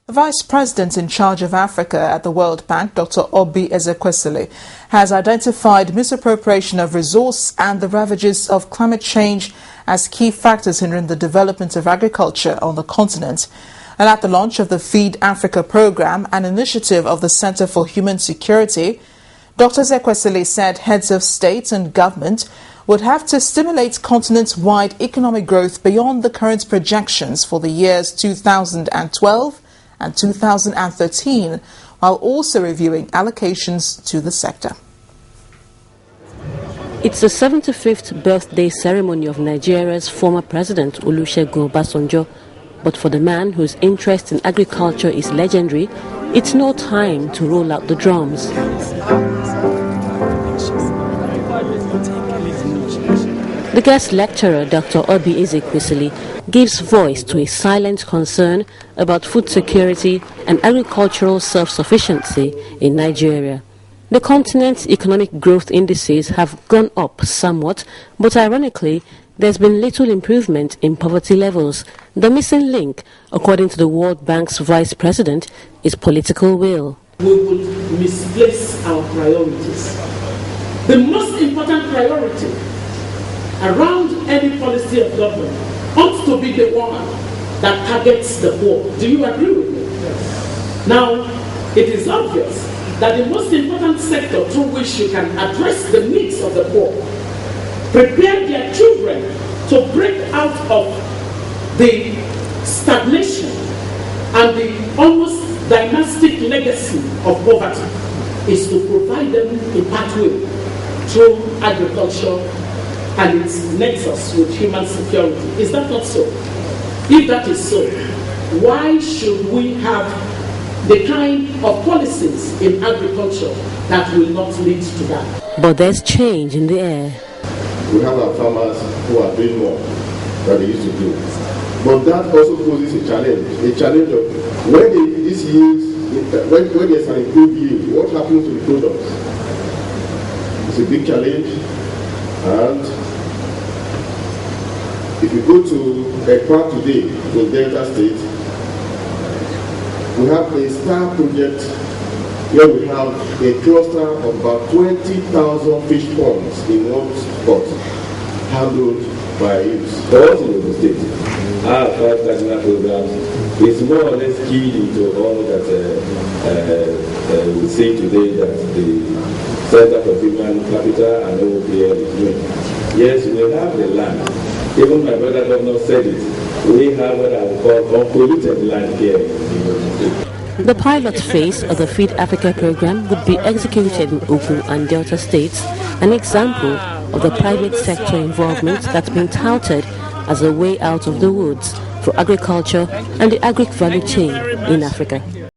The Vice President in charge of Africa at the World Bank, Dr. Obasanjo, has identified misappropriation of resource and the ravages of climate change as key factors hindering the development of agriculture on the continent. And at the launch of the Feed Africa program, an initiative of the Center for Human Security, Dr. Zekwesili said heads of state and government would have to stimulate continent-wide economic growth beyond the current projections for the years 2012 and 2013, while also reviewing allocations to the sector. It's the 75th birthday ceremony of Nigeria's former president, Olusegun Obasanjo. But for the man whose interest in agriculture is legendary, it's no time to roll out the drums. The guest lecturer, Dr. Obasanjo, gives voice to a silent concern about food security and agricultural self-sufficiency in Nigeria. The continent's economic growth indices have gone up somewhat, but ironically, there's been little improvement in poverty levels. The missing link, according to the World Bank's vice president, is political will. We would misplace our priorities. The most important priority around any policy of government ought to be the one that targets the poor. Do you agree with me? Yes. Now, it is obvious that the most important sector through which you can address the needs of the poor, prepare their children to break out of the stagnation and the almost dynastic legacy of poverty, is to provide them a pathway through agriculture and its nexus with human security. Is that not so? If that is so, why should we have the kind of policies in agriculture that will not lead to that? But there's change in the air. We have our farmers who are doing more than they used to do. But that also poses a challenge of when these yields, when there's an improved yield, what happens to the products? It's a big challenge. And if you go to Ekpa today in Delta State, we have a STAR project where we have a cluster of about 20,000 fish ponds in one spot, handled by youth. For us in the state, our 5 national programs is more or less keyed into all that we see today that the Center for Human Capital and OPL is doing. Yes, we have the land. Even my brother governor said it. We have what I would call unpolluted land here. The pilot phase of the Feed Africa program would be executed in Ogun and Delta states, an example of the private sector involvement that's been touted as a way out of the woods for agriculture and the agri value chain in Africa.